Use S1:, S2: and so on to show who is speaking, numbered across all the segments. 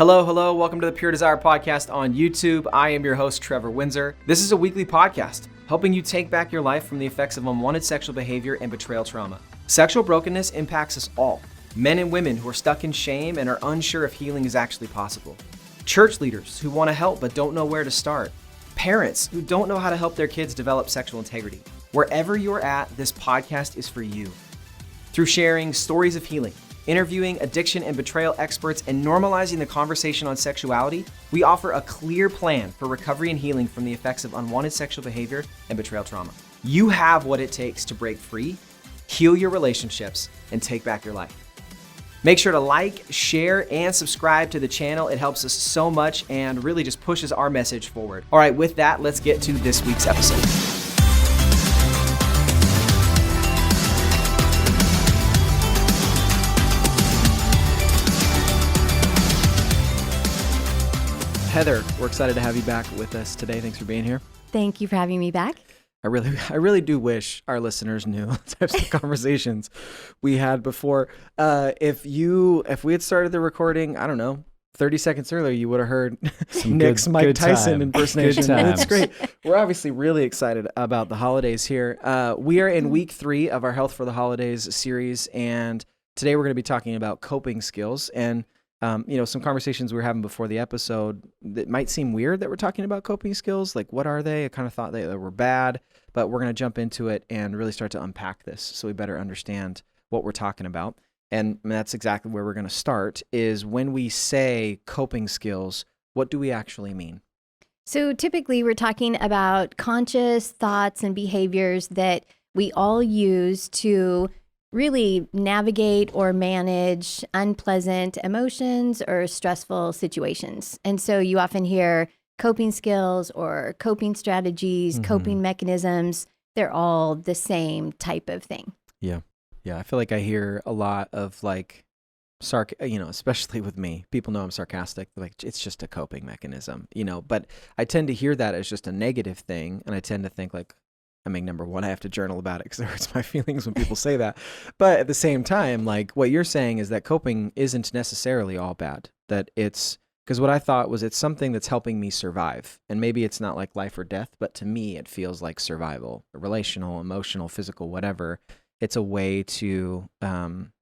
S1: Hello, hello. Welcome to the Pure Desire Podcast on YouTube. I am your host, Trevor Windsor. This is a weekly podcast helping you take back your life from the effects of unwanted sexual behavior and betrayal trauma. Sexual brokenness impacts us all, men and women who are stuck in shame and are unsure if healing is actually possible. Church leaders who want to help but don't know where to start. Parents who don't know how to help their kids develop sexual integrity. Wherever you're at, this podcast is for you. Through sharing stories of healing, interviewing addiction and betrayal experts, and normalizing the conversation on sexuality, we offer a clear plan for recovery and healing from the effects of unwanted sexual behavior and betrayal trauma. You have what it takes to break free, heal your relationships, and take back your life. Make sure to like, share, and subscribe to the channel. It helps us so much and really just pushes our message forward. All right, with that, let's get to this week's episode. Heather, we're excited to have you back with us today. Thanks for being here.
S2: Thank you for having me back.
S1: I really do wish our listeners knew the types of conversations we had before. If we had started the recording, I don't know, 30 seconds earlier, you would have heard Nick's Mike Tyson impersonation. It's great. We're obviously really excited about the holidays here. We are in week 3 of our Health for the Holidays series, and today we're going to be talking about coping skills. And some conversations we were having before the episode that might seem weird that we're talking about coping skills. Like, what are they? I kind of thought they were bad, but we're going to jump into it and really start to unpack this so we better understand what we're talking about. And that's exactly where we're going to start, is when we say coping skills, what do we actually mean?
S2: So typically we're talking about conscious thoughts and behaviors that we all use to really navigate or manage unpleasant emotions or stressful situations. And so you often hear coping skills or coping strategies, coping mechanisms. They're all the same type of thing.
S1: Yeah. I feel like I hear a lot of like, especially with me, people know I'm sarcastic. Like, it's just a coping mechanism, but I tend to hear that as just a negative thing. And I tend to think like, number one, I have to journal about it because it hurts my feelings when people say that. But at the same time, like what you're saying is that coping isn't necessarily all bad. That it's, because what I thought was it's something that's helping me survive. And maybe it's not like life or death, but to me, it feels like survival, relational, emotional, physical, whatever. It's a way to, I don't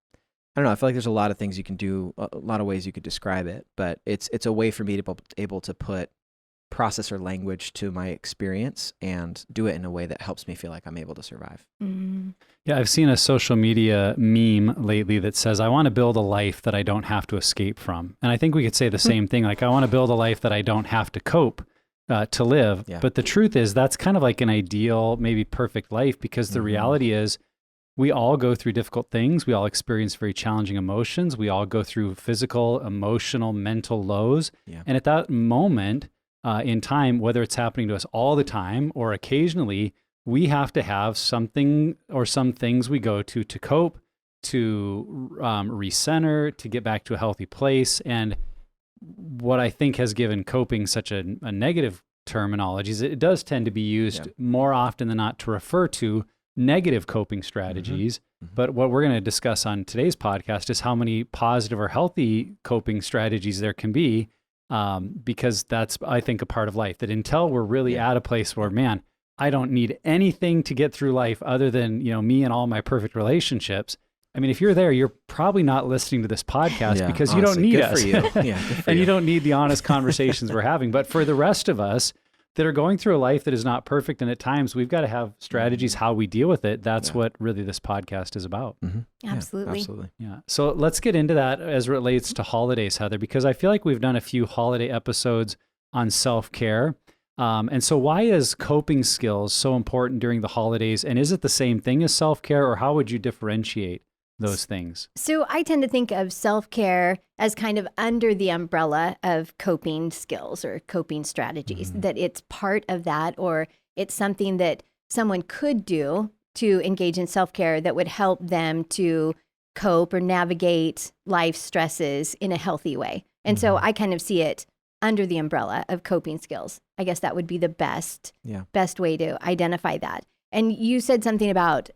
S1: know, I feel like there's a lot of things you can do, a lot of ways you could describe it, but it's a way for me to be able to put process or language to my experience and do it in a way that helps me feel like I'm able to survive.
S2: Mm-hmm.
S3: Yeah, I've seen a social media meme lately that says, I want to build a life that I don't have to escape from. And I think we could say the same thing. Like, I want to build a life that I don't have to cope to live. Yeah. But the truth is that's kind of like an ideal, maybe perfect life, because the reality is we all go through difficult things. We all experience very challenging emotions. We all go through physical, emotional, mental lows. Yeah. And at that moment, in time, whether it's happening to us all the time or occasionally, we have to have something or some things we go to cope, to recenter, to get back to a healthy place. And what I think has given coping such a negative terminology is it does tend to be used more often than not to refer to negative coping strategies. Mm-hmm. But what we're going to discuss on today's podcast is how many positive or healthy coping strategies there can be. Because that's, I think, a part of life, that until we're really at a place where, man, I don't need anything to get through life other than, me and all my perfect relationships. I mean, if you're there, you're probably not listening to this podcast because you don't need us. And you don't need the honest conversations we're having. But for the rest of us that are going through a life that is not perfect, and at times we've got to have strategies how we deal with it. That's what really this podcast is about.
S2: Mm-hmm. Absolutely.
S3: Yeah. So let's get into that as it relates to holidays, Heather, because I feel like we've done a few holiday episodes on self-care. And so why is coping skills so important during the holidays? And is it the same thing as self-care, or how would you differentiate those things?
S2: So I tend to think of self-care as kind of under the umbrella of coping skills or coping strategies, that it's part of that, or it's something that someone could do to engage in self-care that would help them to cope or navigate life stresses in a healthy way. And so I kind of see it under the umbrella of coping skills. I guess that would be the best way to identify that. And you said something about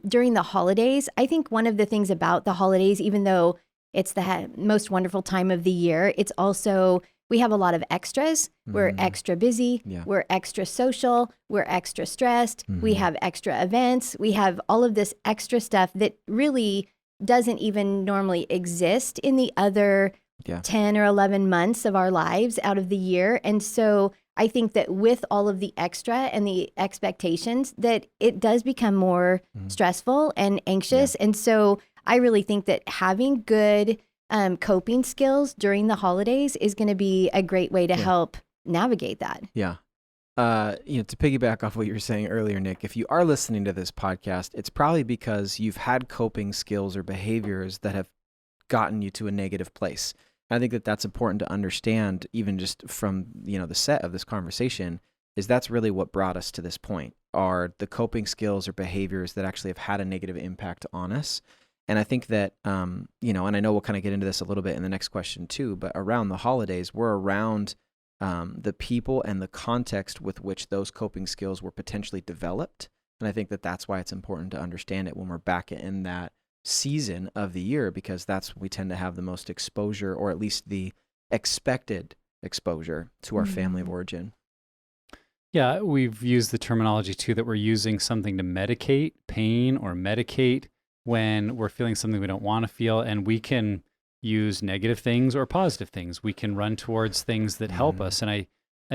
S2: during the holidays. I think one of the things about the holidays, even though It's the most wonderful time of the year. It's also, we have a lot of extras. We're extra busy.
S1: Yeah.
S2: We're extra social. We're extra stressed. We have extra events. We have all of this extra stuff that really doesn't even normally exist in the other 10 or 11 months of our lives out of the year. And so I think that with all of the extra and the expectations, that it does become more stressful and anxious. And so I really think that having good coping skills during the holidays is going to be a great way to help navigate that.
S1: Yeah. To piggyback off what you were saying earlier, Nick, if you are listening to this podcast, it's probably because you've had coping skills or behaviors that have gotten you to a negative place. I think that that's important to understand, even just from, the set of this conversation, is that's really what brought us to this point, are the coping skills or behaviors that actually have had a negative impact on us. And I think that, and I know we'll kind of get into this a little bit in the next question too, but around the holidays, we're around the people and the context with which those coping skills were potentially developed. And I think that that's why it's important to understand it when we're back in that season of the year, because that's when we tend to have the most exposure, or at least the expected exposure to our family of origin.
S3: Yeah, we've used the terminology too that we're using something to medicate pain or medicate when we're feeling something we don't want to feel, and we can use negative things or positive things. We can run towards things that help us. And I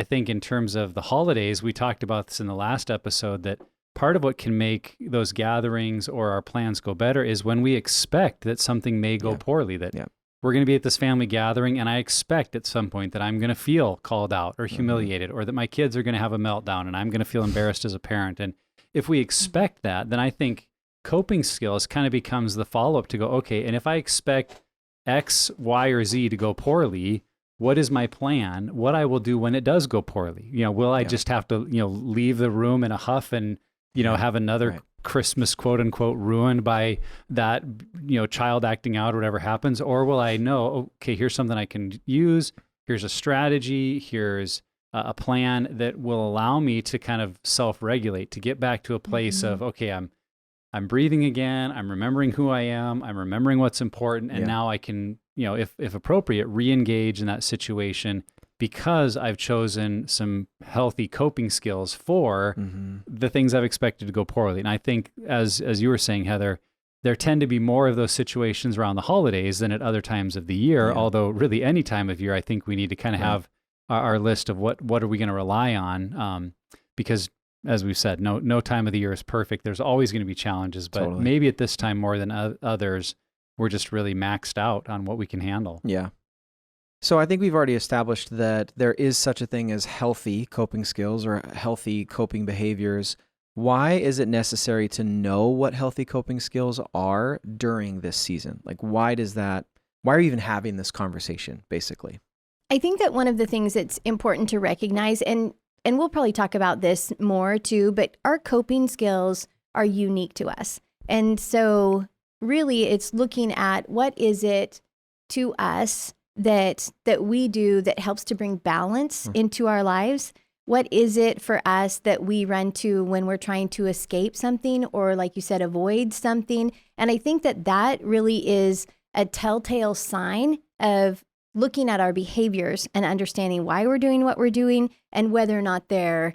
S3: think in terms of the holidays, we talked about this in the last episode, that part of what can make those gatherings or our plans go better is when we expect that something may go poorly, that we're going to be at this family gathering and I expect at some point that I'm going to feel called out or humiliated, or that my kids are going to have a meltdown and I'm going to feel embarrassed as a parent. And if we expect that, then I think coping skills kind of becomes the follow-up to go, okay, and if I expect X, Y, or Z to go poorly, what is my plan? What I will do when it does go poorly? Will I just have to, leave the room in a huff and have another Christmas quote unquote ruined by that, child acting out or whatever happens? Or will I know, okay, here's something I can use. Here's a strategy. Here's a plan that will allow me to kind of self-regulate, to get back to a place of, okay, I'm breathing again. I'm remembering who I am. I'm remembering what's important. And now I can, if appropriate, re-engage in that situation, because I've chosen some healthy coping skills for the things I've expected to go poorly. And I think, as you were saying, Heather, there tend to be more of those situations around the holidays than at other times of the year. Although really any time of year, I think we need to kind of have our list of what are we going to rely on, because as we've said, no time of the year is perfect. There's always going to be challenges, but maybe at this time more than others, we're just really maxed out on what we can handle.
S1: Yeah. So I think we've already established that there is such a thing as healthy coping skills or healthy coping behaviors. Why is it necessary to know what healthy coping skills are during this season? Like, why are you even having this conversation, basically?
S2: I think that one of the things that's important to recognize, and we'll probably talk about this more too, but our coping skills are unique to us. And so really it's looking at what is it to us that we do that helps to bring balance into our lives. What is it for us that we run to when we're trying to escape something, or like you said, avoid something? And I think that really is a telltale sign of looking at our behaviors and understanding why we're doing what we're doing and whether or not they're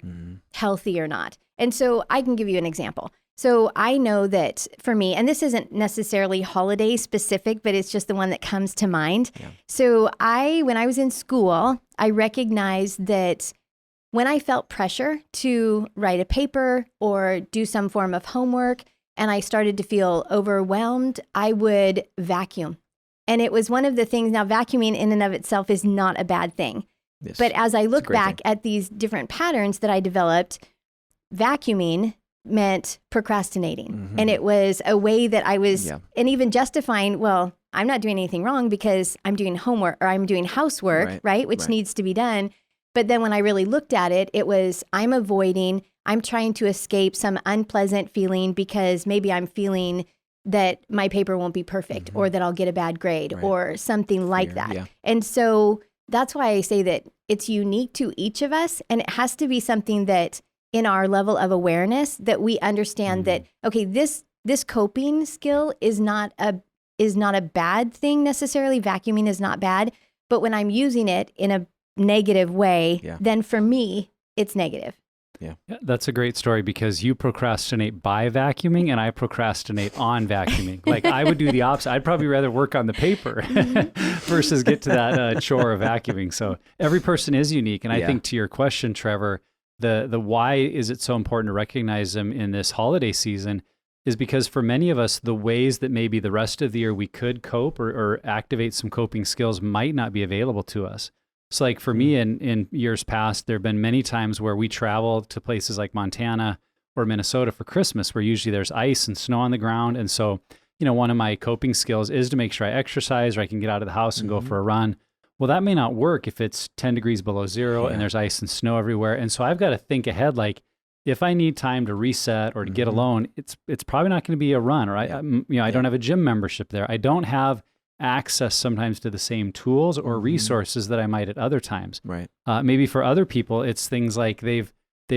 S2: healthy or not. And so I can give you an example. So I know that for me, and this isn't necessarily holiday specific, but it's just the one that comes to mind. Yeah. So when I was in school, I recognized that when I felt pressure to write a paper or do some form of homework, and I started to feel overwhelmed, I would vacuum. And it was one of the things, now vacuuming in and of itself is not a bad thing. Yes. But as I look back at these different patterns that I developed, vacuuming meant procrastinating. And it was a way that I was, and even justifying, well, I'm not doing anything wrong because I'm doing homework or I'm doing housework, right? Which needs to be done. But then when I really looked at it, it was, I'm trying to escape some unpleasant feeling because maybe I'm feeling that my paper won't be perfect or that I'll get a bad grade or something like that. Yeah. And so that's why I say that it's unique to each of us, and it has to be something that in our level of awareness that we understand that, okay, this coping skill is not a is not a bad thing necessarily. Vacuuming is not bad. But when I'm using it in a negative way, then for me, it's negative.
S3: Yeah, that's a great story because you procrastinate by vacuuming and I procrastinate on vacuuming. Like I would do the opposite. I'd probably rather work on the paper versus get to that chore of vacuuming. So every person is unique. And I think to your question, Trevor, the why is it so important to recognize them in this holiday season is because for many of us, the ways that maybe the rest of the year we could cope or activate some coping skills might not be available to us. So like for me in years past, there have been many times where we travel to places like Montana or Minnesota for Christmas, where usually there's ice and snow on the ground. And so, one of my coping skills is to make sure I exercise or I can get out of the house and go for a run. Well, that may not work if it's 10 degrees below zero and there's ice and snow everywhere. And so I've got to think ahead, like if I need time to reset or to get alone, it's probably not going to be a run, or I don't have a gym membership there. I don't have access sometimes to the same tools or resources that I might at other times.
S1: Right.
S3: Maybe for other people, it's things like they've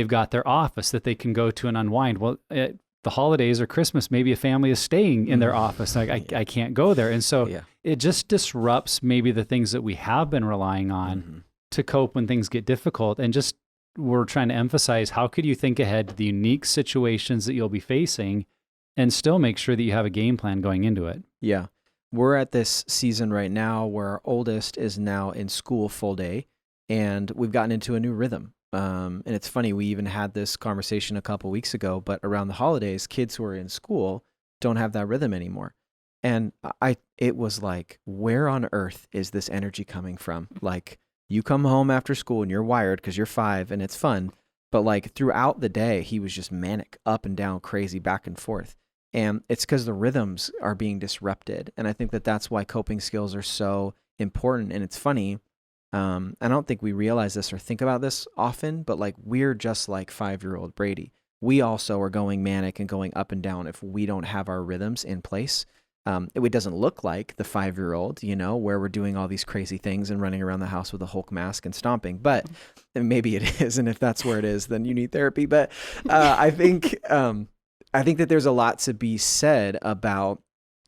S3: got their office that they can go to and unwind. Well, the holidays or Christmas, maybe a family is staying in their office. Like I can't go there. And so it just disrupts maybe the things that we have been relying on to cope when things get difficult. And just we're trying to emphasize, how could you think ahead to the unique situations that you'll be facing and still make sure that you have a game plan going into it?
S1: Yeah. We're at this season right now where our oldest is now in school full day, and we've gotten into a new rhythm. And it's funny, we even had this conversation a couple weeks ago, but around the holidays, kids who are in school don't have that rhythm anymore. And it was like, where on earth is this energy coming from? Like, you come home after school and you're wired because you're 5 and it's fun. But like throughout the day, he was just manic, up and down, crazy, back and forth. And it's because the rhythms are being disrupted. And I think that that's why coping skills are so important. And it's funny, I don't think we realize this or think about this often, but like we're just like 5-year-old Brady. We also are going manic and going up and down if we don't have our rhythms in place. It doesn't look like the 5-year-old, where we're doing all these crazy things and running around the house with a Hulk mask and stomping, but maybe it is. And if that's where it is, then you need therapy. But I think that there's a lot to be said about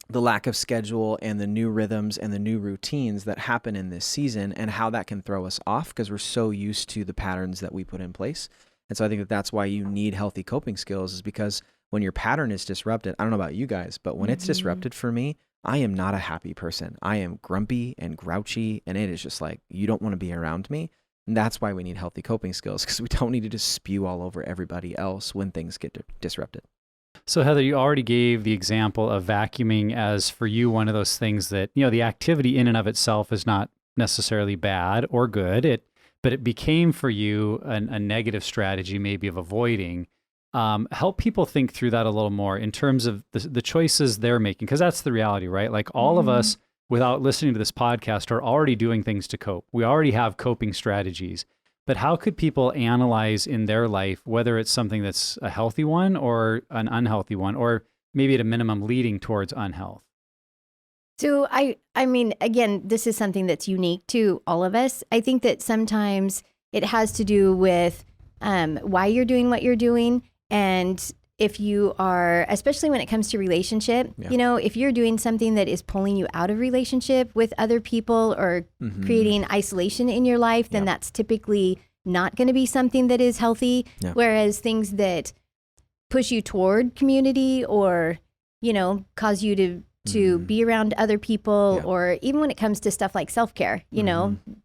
S1: the lack of schedule and the new rhythms and the new routines that happen in this season and how that can throw us off because we're so used to the patterns that we put in place. And so I think that that's why you need healthy coping skills, is because when your pattern is disrupted, I don't know about you guys, but when it's disrupted for me, I am not a happy person. I am grumpy and grouchy, and it is just like, you don't want to be around me. And that's why we need healthy coping skills, because we don't need to just spew all over everybody else when things get disrupted.
S3: So Heather, you already gave the example of vacuuming as for you one of those things that, the activity in and of itself is not necessarily bad or good, but it became for you a negative strategy maybe of avoiding. Help people think through that a little more in terms of the choices they're making, because that's the reality, right? Like all of us, without listening to this podcast, are already doing things to cope. We already have coping strategies. But how could people analyze in their life whether it's something that's a healthy one or an unhealthy one, or maybe at a minimum leading towards unhealth?
S2: So I mean, again, this is something that's unique to all of us. I think that sometimes it has to do with why you're doing what you're doing. And if you are, especially when it comes to relationship, if you're doing something that is pulling you out of relationship with other people or creating isolation in your life, then that's typically not going to be something that is healthy. Yeah. Whereas things that push you toward community or, cause you to be around other people, or even when it comes to stuff like self-care,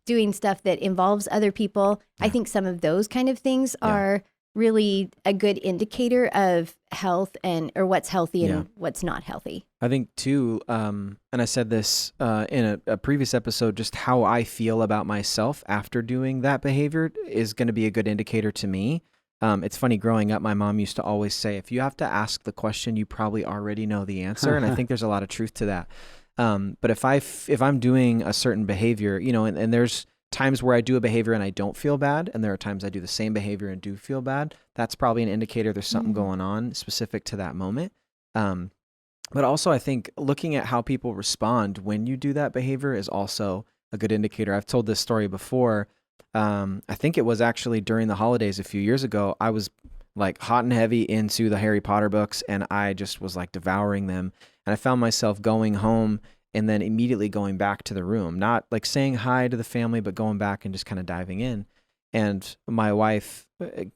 S2: doing stuff that involves other people, I think some of those kind of things are really a good indicator of health or what's healthy and what's not healthy.
S1: I think too, and I said this in a previous episode, just how I feel about myself after doing that behavior is going to be a good indicator to me. It's funny, growing up, my mom used to always say, if you have to ask the question, you probably already know the answer. And I think there's a lot of truth to that. But if I'm doing a certain behavior, and there's times where I do a behavior and I don't feel bad, and there are times I do the same behavior and do feel bad, that's probably an indicator there's something going on specific to that moment. But also I think looking at how people respond when you do that behavior is also a good indicator. I've told this story before. I think it was actually during the holidays a few years ago. I was like hot and heavy into the Harry Potter books, and I just was like devouring them. And I found myself going home and then immediately going back to the room, not like saying hi to the family, but going back and just kind of diving in. And my wife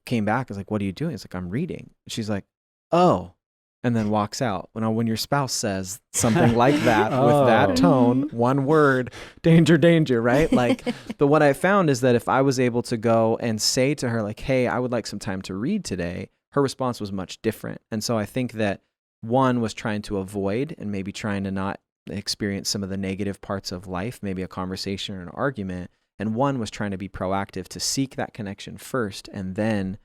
S1: came back, was like, what are you doing? It's like, I'm reading. She's like, oh, and then walks out. When your spouse says something like that with that tone, one word, danger, danger, right? Like, but what I found is that if I was able to go and say to her, like, hey, I would like some time to read today, her response was much different. And so I think that one was trying to avoid and maybe trying to not experience some of the negative parts of life, maybe a conversation or an argument. And one was trying to be proactive to seek that connection first and then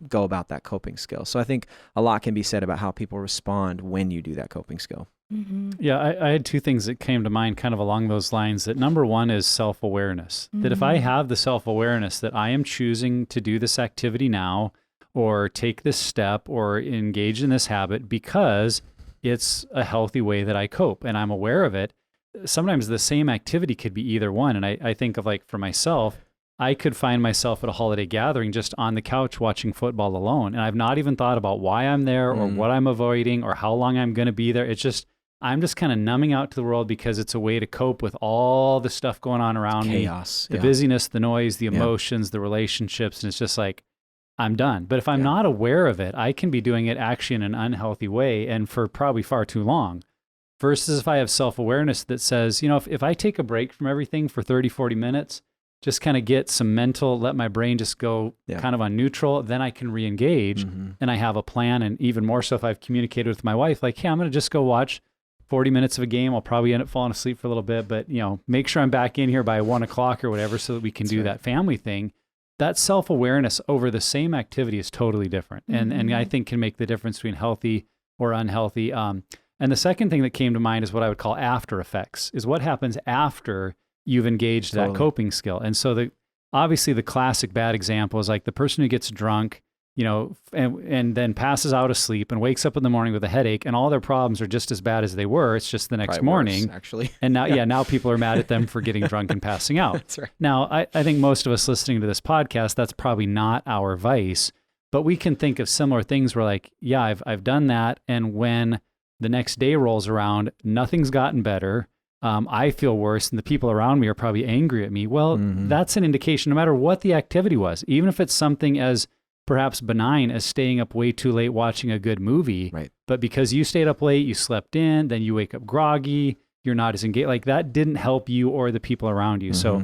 S1: go about that coping skill. So I think a lot can be said about how people respond when you do that coping skill.
S2: Mm-hmm.
S3: Yeah, I had two things that came to mind kind of along those lines. That number one is self-awareness. That if I have the self-awareness that I am choosing to do this activity now or take this step or engage in this habit because it's a healthy way that I cope and I'm aware of it, sometimes the same activity could be either one. And I think of like for myself, I could find myself at a holiday gathering just on the couch watching football alone. And I've not even thought about why I'm there or what I'm avoiding or how long I'm going to be there. It's just, I'm just kind of numbing out to the world because it's a way to cope with all the stuff going on around me.
S1: Chaos.
S3: The busyness, the noise, the emotions, the relationships. And it's just like, I'm done. But if I'm not aware of it, I can be doing it actually in an unhealthy way and for probably far too long. Versus if I have self-awareness that says, you know, if I take a break from everything for 30, 40 minutes, just kind of get some mental, let my brain just go kind of on neutral, then I can re-engage and I have a plan. And even more so if I've communicated with my wife, like, hey, I'm going to just go watch 40 minutes of a game. I'll probably end up falling asleep for a little bit, but you know, make sure I'm back in here by 1 o'clock or whatever so that we can do that family thing. That self-awareness over the same activity is totally different. And I think can make the difference between healthy or unhealthy. And the second thing that came to mind is what I would call after effects, is what happens after you've engaged that coping skill. And so obviously the classic bad example is like the person who gets drunk, you know, and then passes out asleep and wakes up in the morning with a headache and all their problems are just as bad as they were. It's just the next morning.
S1: Worse, actually.
S3: And now, now people are mad at them for getting drunk and passing out.
S1: That's right.
S3: Now, I think most of us listening to this podcast, that's probably not our vice, but we can think of similar things where like, yeah, I've done that. And when the next day rolls around, nothing's gotten better. I feel worse and the people around me are probably angry at me. Well, that's an indication no matter what the activity was, even if it's something as perhaps benign as staying up way too late watching a good movie, but because you stayed up late, you slept in, then you wake up groggy, you're not as engaged, like that didn't help you or the people around you. So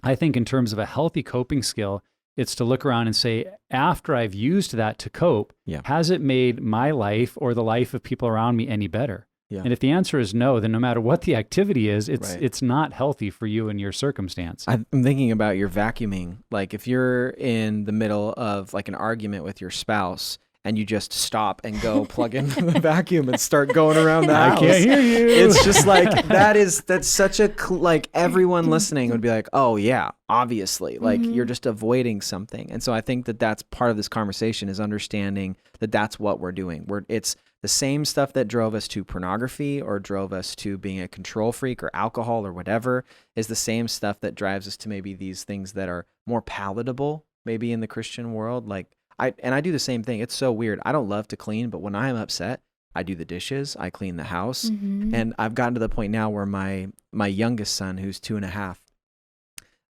S3: I think in terms of a healthy coping skill, it's to look around and say, after I've used that to cope, has it made my life or the life of people around me any better? Yeah. And if the answer is no, then no matter what the activity is, it's not healthy for you and your circumstance.
S1: I'm thinking about your vacuuming. Like if you're in the middle of like an argument with your spouse and you just stop and go plug in the vacuum and start going around the house.
S3: I can't hear you.
S1: It's just like, that's such a, like everyone listening would be like, oh yeah, obviously, like you're just avoiding something. And so I think that that's part of this conversation is understanding that that's what we're doing. It's the same stuff that drove us to pornography or drove us to being a control freak or alcohol or whatever is the same stuff that drives us to maybe these things that are more palatable, maybe in the Christian world. Like I do the same thing. It's so weird. I don't love to clean, but when I'm upset, I do the dishes, I clean the house. And I've gotten to the point now where my youngest son, who's 2.5,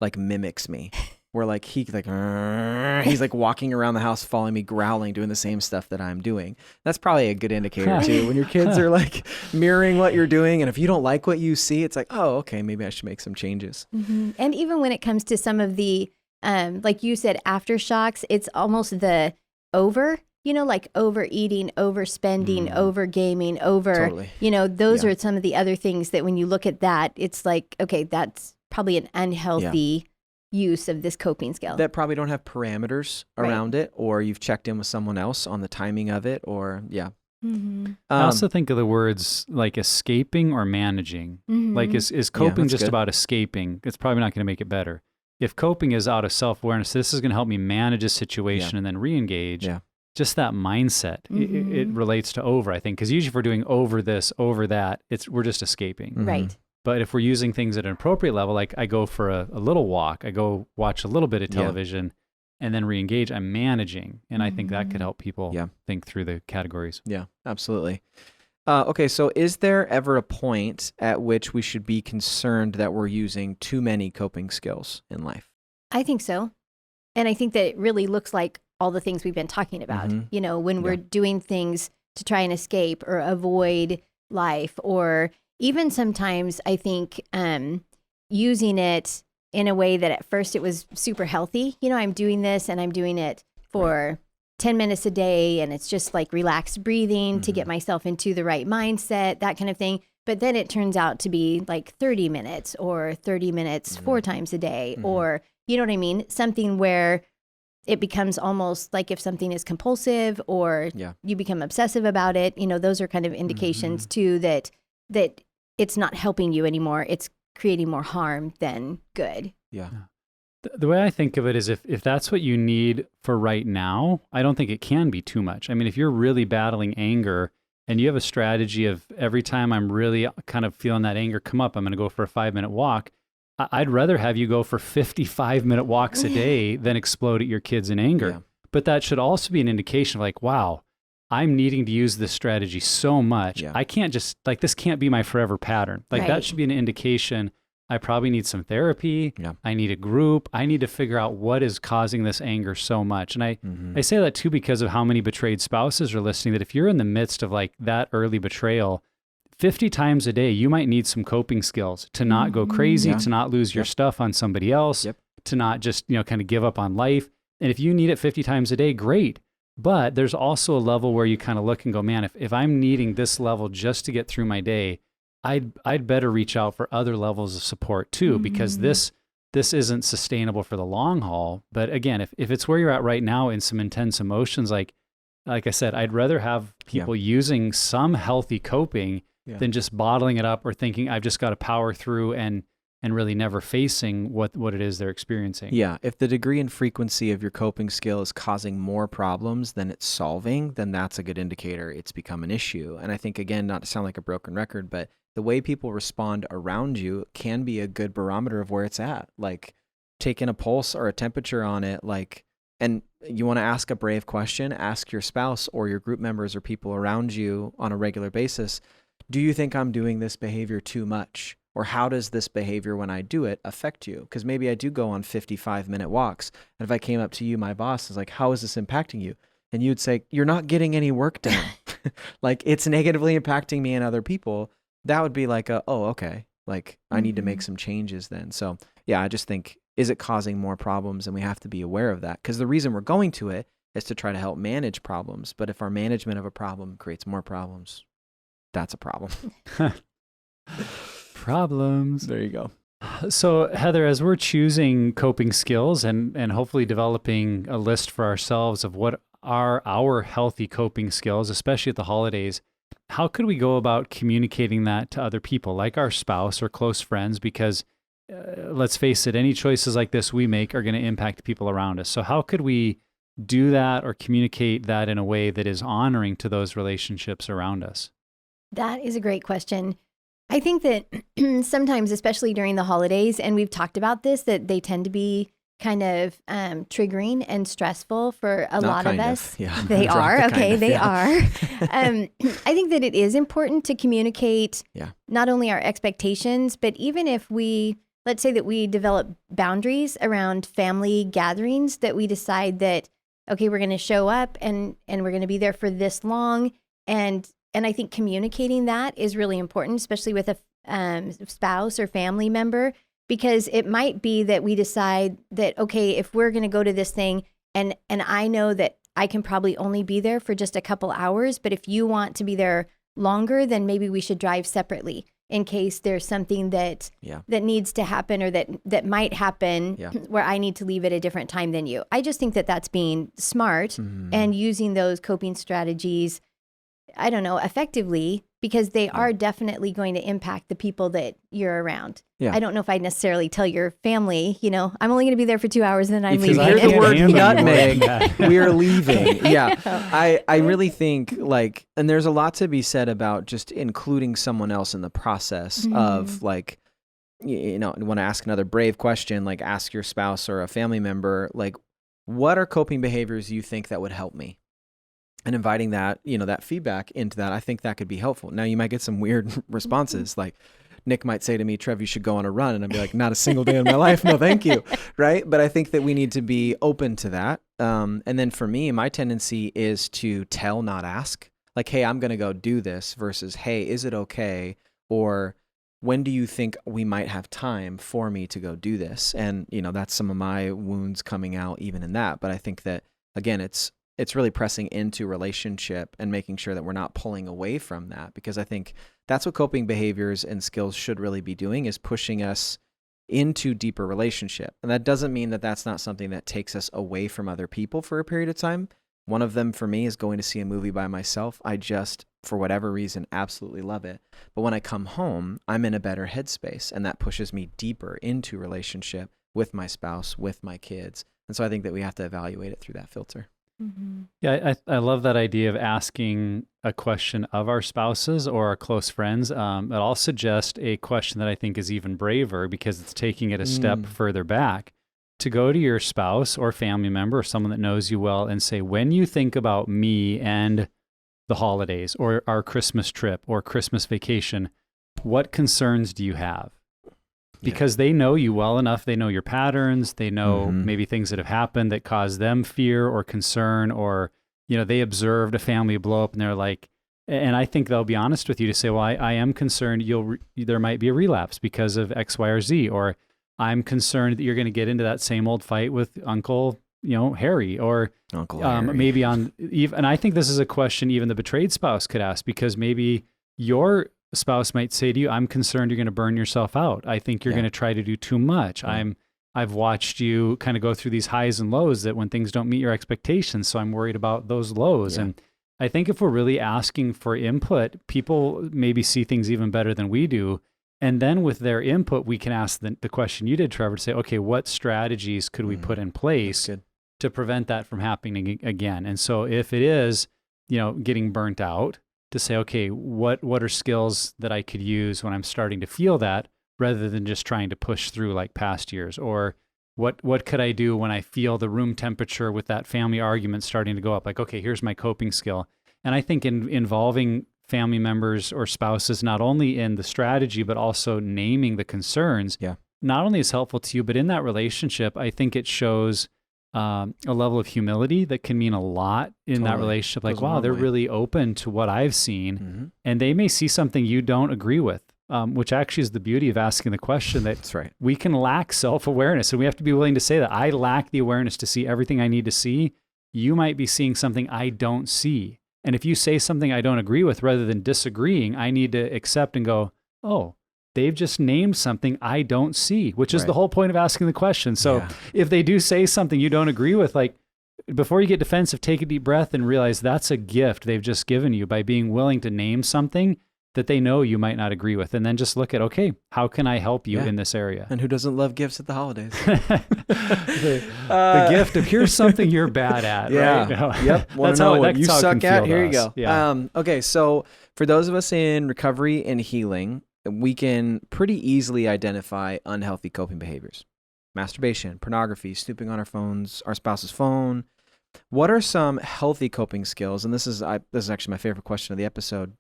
S1: like mimics me. Where like he's like walking around the house, following me, growling, doing the same stuff that I'm doing. That's probably a good indicator too. When your kids are like mirroring what you're doing, and if you don't like what you see, it's like, oh, okay, maybe I should make some changes.
S2: And even when it comes to some of the, like you said, aftershocks, it's almost the like overeating, overspending, over gaming, those are some of the other things that when you look at that, it's like, okay, that's probably an unhealthy use of this coping skill.
S1: That probably don't have parameters around it, or you've checked in with someone else on the timing of it, or
S3: I also think of the words like escaping or managing. Like is coping just about escaping? It's probably not going to make it better. If coping is out of self-awareness, this is going to help me manage a situation and then re-engage. Just that mindset, it relates to over, I think, because usually if we're doing over this, over that, we're just escaping.
S2: Right.
S3: But if we're using things at an appropriate level, like I go for a little walk, I go watch a little bit of television and then re-engage, I'm managing. And I think that could help people think through the categories.
S1: Yeah, absolutely. Okay, so is there ever a point at which we should be concerned that we're using too many coping skills in life?
S2: I think so. And I think that it really looks like all the things we've been talking about, when we're doing things to try and escape or avoid life, or even sometimes I think using it in a way that at first it was super healthy. I'm doing this and I'm doing it for 10 minutes a day, and it's just like relaxed breathing to get myself into the right mindset, that kind of thing. But then it turns out to be like 30 minutes or 30 minutes 4 times a day, or, you know what I mean? Something where it becomes almost like if something is compulsive or you become obsessive about it, those are kind of indications too that it's not helping you anymore. It's creating more harm than good.
S1: Yeah.
S3: The way I think of it is if that's what you need for right now, I don't think it can be too much. I mean, if you're really battling anger and you have a strategy of every time I'm really kind of feeling that anger come up, I'm going to go for a 5-minute walk. I'd rather have you go for 55-minute walks a day than explode at your kids in anger. Yeah. But that should also be an indication of like, wow, I'm needing to use this strategy so much. Yeah. I can't just, like, this can't be my forever pattern. Like that should be an indication I probably need some therapy. Yeah. I need a group. I need to figure out what is causing this anger so much. And I say that too because of how many betrayed spouses are listening, that if you're in the midst of like that early betrayal, 50 times a day, you might need some coping skills to not go crazy, to not lose your stuff on somebody else, to not just, kind of give up on life. And if you need it 50 times a day, great. But there's also a level where you kind of look and go, man, if I'm needing this level just to get through my day, I'd better reach out for other levels of support too, because this isn't sustainable for the long haul. But again, if it's where you're at right now in some intense emotions, like I said, I'd rather have people using some healthy coping than just bottling it up or thinking I've just got to power through and really never facing what it is they're experiencing.
S1: Yeah, if the degree and frequency of your coping skill is causing more problems than it's solving, then that's a good indicator it's become an issue. And I think, again, not to sound like a broken record, but the way people respond around you can be a good barometer of where it's at. Like taking a pulse or a temperature on it, and you want to ask a brave question, ask your spouse or your group members or people around you on a regular basis, do you think I'm doing this behavior too much? Or how does this behavior when I do it affect you? Because maybe I do go on 55-minute walks. And if I came up to you, my boss is like, how is this impacting you? And you'd say, you're not getting any work done. Like it's negatively impacting me and other people. That would be like, okay. Like I need to make some changes then. So yeah, I just think, is it causing more problems? And we have to be aware of that. Because the reason we're going to it is to try to help manage problems. But if our management of a problem creates more problems, that's a problem.
S3: Problems.
S1: There you go.
S3: So Heather, as we're choosing coping skills and hopefully developing a list for ourselves of what are our healthy coping skills, especially at the holidays, how could we go about communicating that to other people, like our spouse or close friends? Because let's face it, any choices like this we make are going to impact people around us. So how could we do that or communicate that in a way that is honoring to those relationships around us?
S2: That is a great question. I think that sometimes, especially during the holidays, and we've talked about this, that they tend to be kind of triggering and stressful for a lot of us.
S1: Yeah.
S2: They are. Okay, they are. I think that it is important to communicate not only our expectations, but even if let's say that we develop boundaries around family gatherings, that we decide that, okay, we're going to show up and we're going to be there for this long. And I think communicating that is really important, especially with a spouse or family member, because it might be that we decide that, okay, if we're going to go to this thing and I know that I can probably only be there for just a couple hours, but if you want to be there longer, then maybe we should drive separately in case there's something that needs to happen or that might happen where I need to leave at a different time than you. I just think that that's being smart and using those coping strategies, I don't know, effectively, because they are definitely going to impact the people that you're around. Yeah. I don't know if I'd necessarily tell your family, I'm only going to be there for 2 hours and then I'm leaving.
S1: If you hear the word nutmeg, we're leaving. Yeah. I really think and there's a lot to be said about just including someone else in the process of you want to ask another brave question, like ask your spouse or a family member, what are coping behaviors you think that would help me? and inviting that, that feedback into that, I think that could be helpful. Now you might get some weird responses like Nick might say to me, Trev, you should go on a run. And I'd be like, not a single day in my life. No, thank you. Right. But I think that we need to be open to that. And then for me, my tendency is to tell, not ask. Like, hey, I'm going to go do this versus, hey, is it okay? Or when do you think we might have time for me to go do this? And, that's some of my wounds coming out even in that. But I think that, again, it's really pressing into relationship and making sure that we're not pulling away from that, because I think that's what coping behaviors and skills should really be doing, is pushing us into deeper relationship. And that doesn't mean that that's not something that takes us away from other people for a period of time. One of them for me is going to see a movie by myself. I just, for whatever reason, absolutely love it. But when I come home, I'm in a better headspace, and that pushes me deeper into relationship with my spouse, with my kids. And so I think that we have to evaluate it through that filter.
S2: Mm-hmm.
S3: Yeah, I love that idea of asking a question of our spouses or our close friends. But I'll suggest a question that I think is even braver, because it's taking it a step further back, to go to your spouse or family member or someone that knows you well and say, when you think about me and the holidays or our Christmas trip or Christmas vacation, what concerns do you have? Because they know you well enough. They know your patterns. They know maybe things that have happened that cause them fear or concern, or, they observed a family blow up and they're like, and I think they'll be honest with you to say, well, I am concerned there might be a relapse because of X, Y, or Z, or I'm concerned that you're going to get into that same old fight with Uncle, Harry, or
S1: Uncle Harry.
S3: Maybe and I think this is a question even the betrayed spouse could ask, because maybe your spouse might say to you, I'm concerned you're going to burn yourself out. I think you're going to try to do too much. I've watched you kind of go through these highs and lows that when things don't meet your expectations, so I'm worried about those lows. And I think if we're really asking for input, people maybe see things even better than we do. And then with their input, we can ask the question you did, Trevor, to say, okay, what strategies could we put in place to prevent that from happening again? And so if it is, getting burnt out, to say, okay, what are skills that I could use when I'm starting to feel that, rather than just trying to push through like past years? Or what could I do when I feel the room temperature with that family argument starting to go up? Like, okay, here's my coping skill. And I think involving family members or spouses, not only in the strategy, but also naming the concerns, not only is helpful to you, but in that relationship, I think it shows a level of humility that can mean a lot in that relationship. Like, wow, they're really open to what I've seen, and they may see something you don't agree with, which actually is the beauty of asking the question, that
S1: That's right.
S3: we can lack self-awareness, and we have to be willing to say that I lack the awareness to see everything I need to see. You might be seeing something I don't see. And if you say something I don't agree with, rather than disagreeing, I need to accept and go, oh, they've just named something I don't see, which is the whole point of asking the question. So if they do say something you don't agree with, like, before you get defensive, take a deep breath and realize that's a gift they've just given you by being willing to name something that they know you might not agree with. And then just look at, okay, how can I help you in this area?
S1: And who doesn't love gifts at the holidays?
S3: the gift of here's something you're bad at. Right?
S1: Yep. That's how what you suck at. Here you go.
S3: Yeah.
S1: Okay. So for those of us in recovery and healing, we can pretty easily identify unhealthy coping behaviors: masturbation, pornography, snooping on our phones, our spouse's phone. What are some healthy coping skills? And this is actually my favorite question of the episode,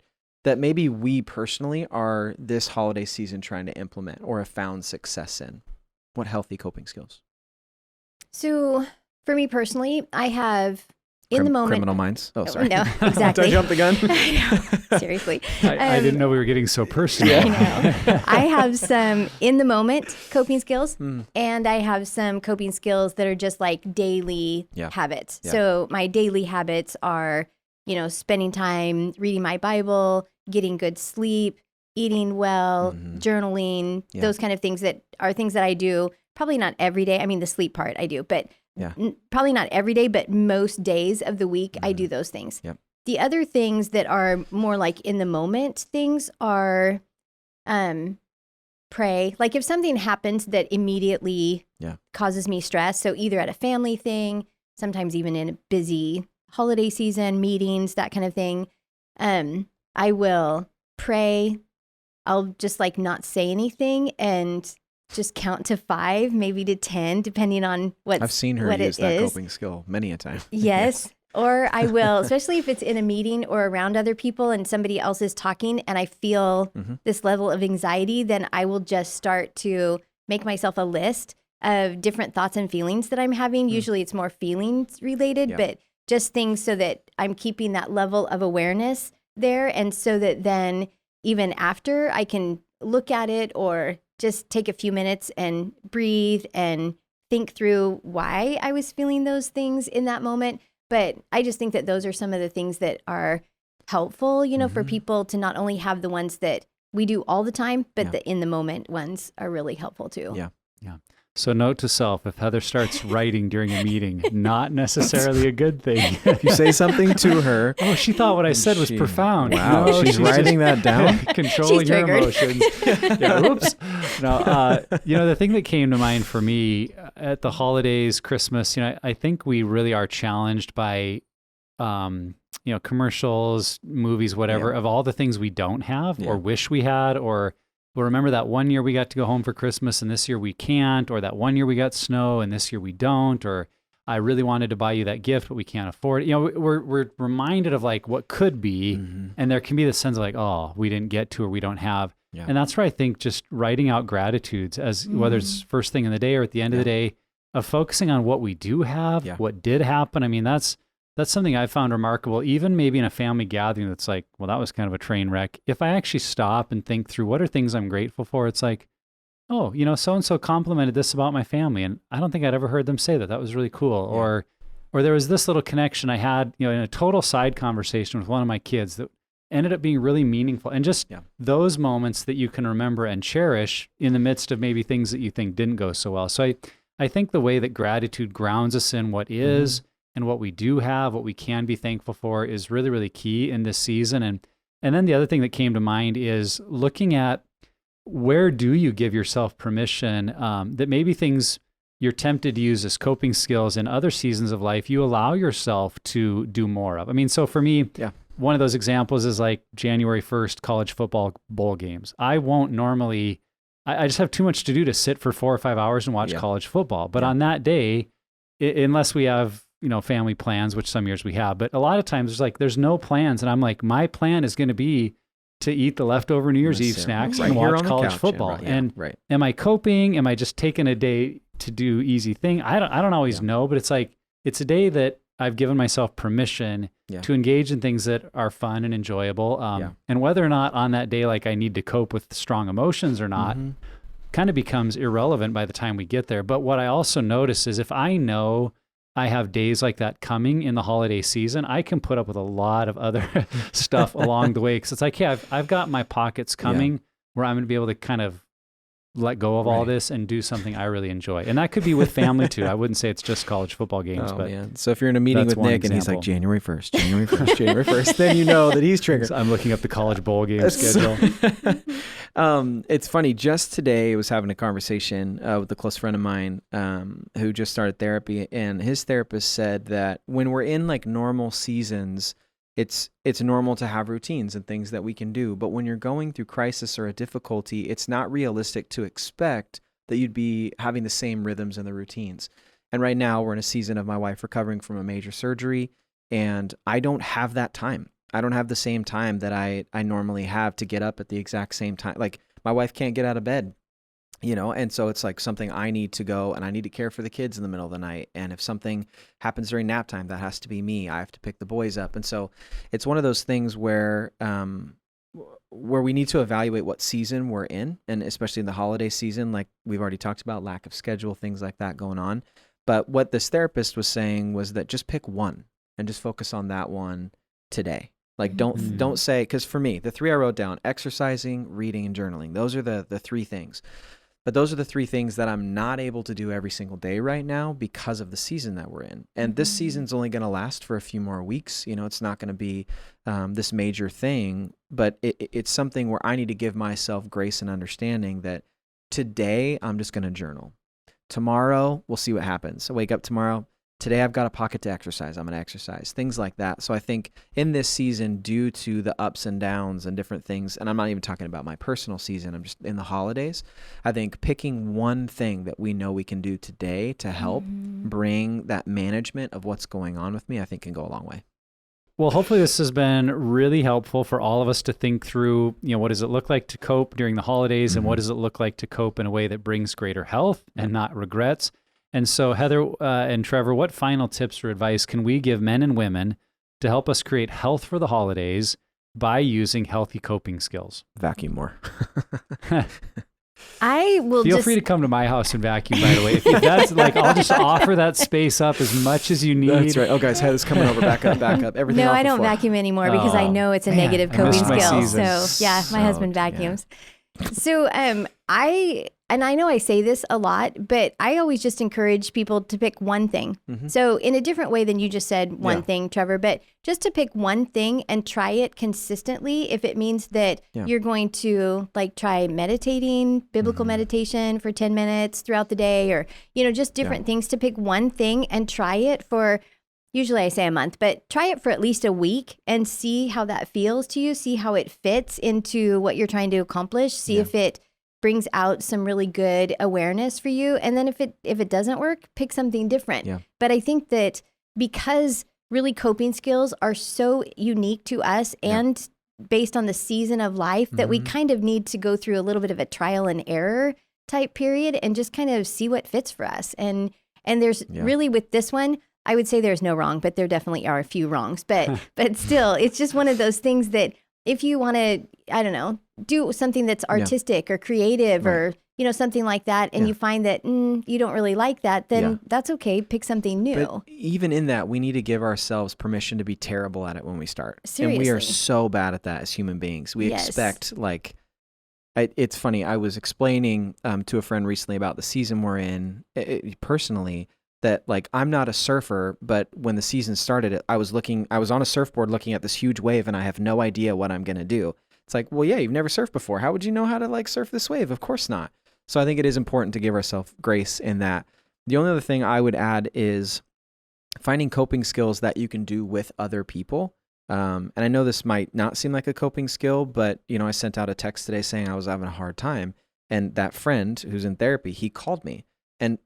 S1: that maybe we personally are this holiday season trying to implement or have found success in. What healthy coping skills?
S2: So for me personally, I have in the moment.
S1: Criminal Minds. Oh, sorry.
S2: No, exactly.
S1: Did I jump the gun?
S2: I know. Seriously.
S3: I didn't know we were getting so personal.
S2: I know. I have some in the moment coping skills, and I have some coping skills that are just like daily habits.
S1: Yeah.
S2: So my daily habits are, spending time reading my Bible, getting good sleep, eating well, journaling, those kind of things that are things that I do. Probably not every day. I mean, the sleep part I do, but probably not every day, but most days of the week, I do those things.
S1: Yep.
S2: The other things that are more like in the moment things are pray. Like if something happens that immediately causes me stress, so either at a family thing, sometimes even in a busy holiday season, meetings, that kind of thing, I will pray. I'll just like not say anything and just count to 5, maybe to 10, depending on what
S1: I've seen her use that coping skill many a time.
S2: Yes. Or I will, especially if it's in a meeting or around other people and somebody else is talking and I feel this level of anxiety, then I will just start to make myself a list of different thoughts and feelings that I'm having. Usually it's more feelings related, but just things so that I'm keeping that level of awareness there. And so that then even after I can look at it or just take a few minutes and breathe and think through why I was feeling those things in that moment. But I just think that those are some of the things that are helpful, you know, for people to not only have the ones that we do all the time, but the in the moment ones are really helpful too.
S3: Yeah. So note to self, if Heather starts writing during a meeting, not necessarily a good thing.
S1: If you say something to her.
S3: Oh, she thought what I said was profound.
S1: Wow,
S3: no,
S1: she's writing that down?
S3: Controlling her emotions. Oops. No, you know, the thing that came to mind for me at the holidays, Christmas, you know, I think we really are challenged by, you know, commercials, movies, whatever, of all the things we don't have or wish we had, or well, remember that one year we got to go home for Christmas and this year we can't, or that one year we got snow and this year we don't, or I really wanted to buy you that gift, but we can't afford it. You know, we're reminded of like what could be, and there can be this sense of like, oh, we didn't get to or we don't have. And that's where I think just writing out gratitudes as whether it's first thing in the day or at the end of the day, of focusing on what we do have, what did happen. I mean, that's something I found remarkable, even maybe in a family gathering that's like, well, that was kind of a train wreck. If I actually stop and think through what are things I'm grateful for, it's like, oh, you know, so-and-so complimented this about my family. And I don't think I'd ever heard them say that. That was really cool. Or there was this little connection I had, you know, in a total side conversation with one of my kids that ended up being really meaningful. And just those moments that you can remember and cherish in the midst of maybe things that you think didn't go so well. So I think the way that gratitude grounds us in what is, and what we do have, what we can be thankful for is really, really key in this season. And then the other thing that came to mind is looking at where do you give yourself permission that maybe things you're tempted to use as coping skills in other seasons of life, you allow yourself to do more of. I mean, so for me, one of those examples is like January 1st, college football bowl games. I won't normally, I just have too much to do to sit for 4 or 5 hours and watch college football. But on that day, unless we have, you know, family plans, which some years we have, but a lot of times there's no plans. And I'm like, my plan is going to be to eat the leftover New Year's Eve snacks and watch college football. Am I coping? Am I just taking a day to do easy thing? I don't always know, but it's like, it's a day that I've given myself permission to engage in things that are fun and enjoyable. And whether or not on that day, like I need to cope with strong emotions or not, kind of becomes irrelevant by the time we get there. But what I also notice is if I know I have days like that coming in the holiday season, I can put up with a lot of other stuff along the way. Cause it's like, I've got my pockets coming where I'm going to be able to kind of let go of all this and do something I really enjoy. And that could be with family too. I wouldn't say it's just college football games, but
S1: so if you're in a meeting with Nick and he's like January 1st, January 1st, then you know that he's triggered.
S3: I'm looking up the college bowl game schedule.
S1: It's funny. Just today I was having a conversation with a close friend of mine who just started therapy, and his therapist said that when we're in like normal seasons, it's normal to have routines and things that we can do. But when you're going through crisis or a difficulty, it's not realistic to expect that you'd be having the same rhythms and the routines. And right now we're in a season of my wife recovering from a major surgery, and I don't have that time. I don't have the same time that I normally have to get up at the exact same time. Like my wife can't get out of bed, you know, and so it's like something I need to go and I need to care for the kids in the middle of the night. And if something happens during nap time, that has to be me. I have to pick the boys up. And so it's one of those things where we need to evaluate what season we're in, and especially in the holiday season, like we've already talked about, lack of schedule, things like that going on. But what this therapist was saying was that just pick one and just focus on that one today. Like don't say, because for me, the 3 I wrote down: exercising, reading, and journaling. Those are the 3 things. But those are the 3 things that I'm not able to do every single day right now because of the season that we're in. And this season's only going to last for a few more weeks. You know, it's not going to be this major thing, but it's something where I need to give myself grace and understanding that today I'm just going to journal. Tomorrow, we'll see what happens. I wake up tomorrow, today I've got a pocket to exercise. I'm going to exercise, things like that. So I think in this season, due to the ups and downs and different things, and I'm not even talking about my personal season, I'm just in the holidays, I think picking one thing that we know we can do today to help bring that management of what's going on with me, I think can go a long way.
S3: Well, hopefully this has been really helpful for all of us to think through, what does it look like to cope during the holidays and what does it look like to cope in a way that brings greater health and not regrets. And so Heather and Trevor, what final tips or advice can we give men and women to help us create health for the holidays by using healthy coping skills?
S1: Vacuum more.
S2: I will
S3: Feel free to come to my house and vacuum, by the way. If that's I'll just offer that space up as much as you need.
S1: That's right. Oh, guys, Heather's coming over. Back up. Everything
S2: No,
S1: off
S2: I
S1: the
S2: don't
S1: floor.
S2: vacuum anymore because I know it's a negative
S3: I
S2: coping
S3: missed my
S2: skill.
S3: season.
S2: So yeah, my husband vacuums. So I know I say this a lot, but I always just encourage people to pick one thing. So in a different way than you just said one thing, Trevor, but just to pick one thing and try it consistently. If it means that you're going to try meditating, biblical meditation for 10 minutes throughout the day, or, just different things, to pick one thing and try it for, usually I say a month, but try it for at least a week and see how that feels to you. See how it fits into what you're trying to accomplish. See if it brings out some really good awareness for you. And then if it doesn't work, pick something different. But I think that because really coping skills are so unique to us and based on the season of life, that we kind of need to go through a little bit of a trial and error type period and just kind of see what fits for us. And there's really, with this one, I would say there's no wrong, but there definitely are a few wrongs. But still, it's just one of those things that if you want to, I don't know, do something that's artistic or creative or, something like that, and you find that you don't really like that, then that's okay. Pick something new.
S1: But even in that, we need to give ourselves permission to be terrible at it when we start.
S2: Seriously.
S1: And we are so bad at that as human beings. We expect, it's funny, I was explaining to a friend recently about the season we're in, personally, that I'm not a surfer, but when the season started, I was on a surfboard looking at this huge wave and I have no idea what I'm going to do. It's well, yeah, you've never surfed before. How would you know how to surf this wave? Of course not. So I think it is important to give ourselves grace in that. The only other thing I would add is finding coping skills that you can do with other people. And I know this might not seem like a coping skill, but I sent out a text today saying I was having a hard time. And that friend who's in therapy, he called me, and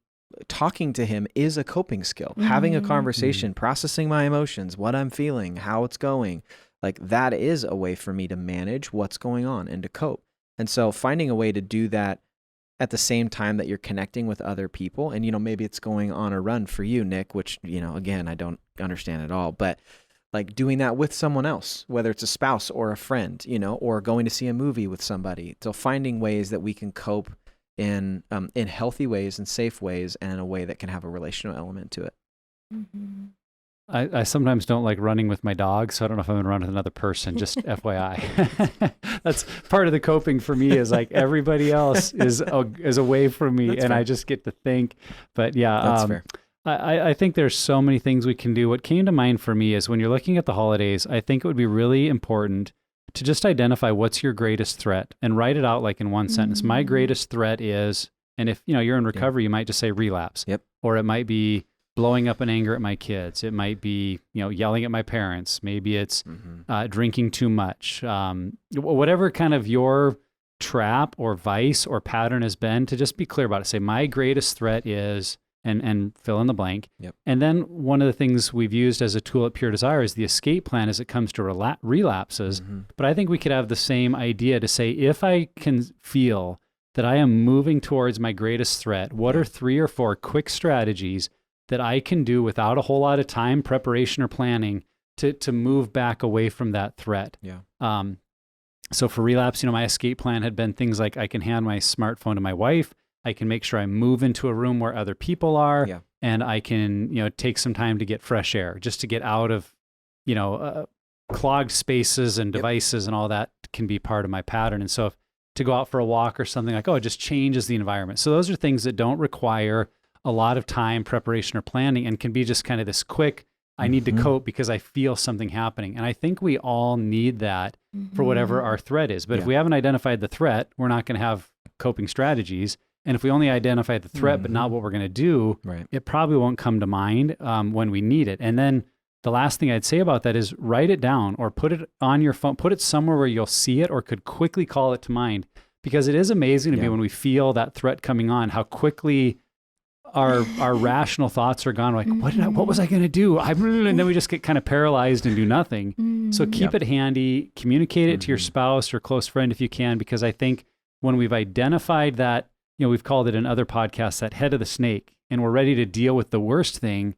S1: talking to him is a coping skill. Having a conversation, processing my emotions, what I'm feeling, how it's going, that is a way for me to manage what's going on and to cope. And so finding a way to do that at the same time that you're connecting with other people, and maybe it's going on a run for you, Nick, which again, I don't understand at all, but doing that with someone else, whether it's a spouse or a friend, or going to see a movie with somebody. So finding ways that we can cope in healthy ways and safe ways, and in a way that can have a relational element to it.
S3: I sometimes don't like running with my dog, so I don't know if I'm going to run with another person, just FYI. That's part of the coping for me, is everybody else is away from me. That's and fair. I just get to think. But yeah,
S1: that's fair.
S3: I think there's so many things we can do. What came to mind for me is when you're looking at the holidays, I think it would be really important to just identify what's your greatest threat and write it out in one sentence. My greatest threat is, and if you're in recovery, you might just say relapse. Or it might be blowing up in anger at my kids. It might be, yelling at my parents. Maybe it's drinking too much. Whatever kind of your trap or vice or pattern has been, to just be clear about it. Say, my greatest threat is, and fill in the blank. And then one of the things we've used as a tool at Pure Desire is the escape plan as it comes to relapses. But I think we could have the same idea to say, if I can feel that I am moving towards my greatest threat, what are 3 or 4 quick strategies that I can do without a whole lot of time, preparation, or planning to move back away from that threat? So for relapse, my escape plan had been things like I can hand my smartphone to my wife. I can make sure I move into a room where other people are, and I can, take some time to get fresh air, just to get out of, clogged spaces and devices and all that can be part of my pattern. And so to go out for a walk or something it just changes the environment. So those are things that don't require a lot of time, preparation, or planning, and can be just kind of this quick, I need to cope because I feel something happening. And I think we all need that for whatever our threat is. But if we haven't identified the threat, we're not going to have coping strategies. And if we only identify the threat, but not what we're going to do, it probably won't come to mind when we need it. And then the last thing I'd say about that is write it down or put it on your phone, put it somewhere where you'll see it or could quickly call it to mind. Because it is amazing to me when we feel that threat coming on, how quickly our rational thoughts are gone. Like, what was I going to do? And then we just get kind of paralyzed and do nothing. So keep it handy, communicate it to your spouse or close friend if you can, because I think when we've identified that, we've called it in other podcasts, that head of the snake, and we're ready to deal with the worst thing,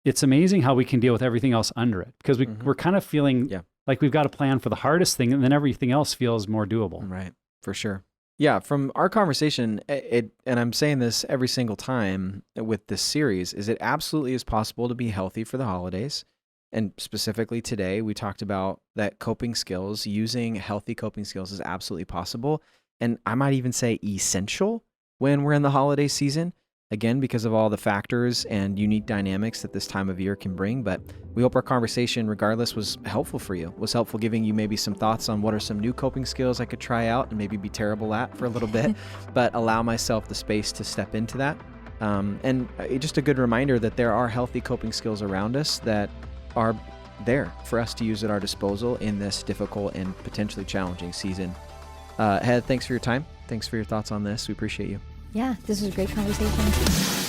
S3: it's amazing how we can deal with everything else under it, because we're kind of feeling like we've got a plan for the hardest thing, and then everything else feels more doable.
S1: Right, for sure. Yeah, from our conversation, and I'm saying this every single time with this series, is it absolutely is possible to be healthy for the holidays. And specifically today, we talked about that coping skills, using healthy coping skills is absolutely possible. And I might even say essential when we're in the holiday season, again, because of all the factors and unique dynamics that this time of year can bring. But we hope our conversation, regardless, was helpful for you, was helpful giving you maybe some thoughts on what are some new coping skills I could try out and maybe be terrible at for a little bit, but allow myself the space to step into that. And just a good reminder that there are healthy coping skills around us that are there for us to use at our disposal in this difficult and potentially challenging season. Head, thanks for your time. Thanks for your thoughts on this. We appreciate you.
S2: Yeah, this was a great conversation.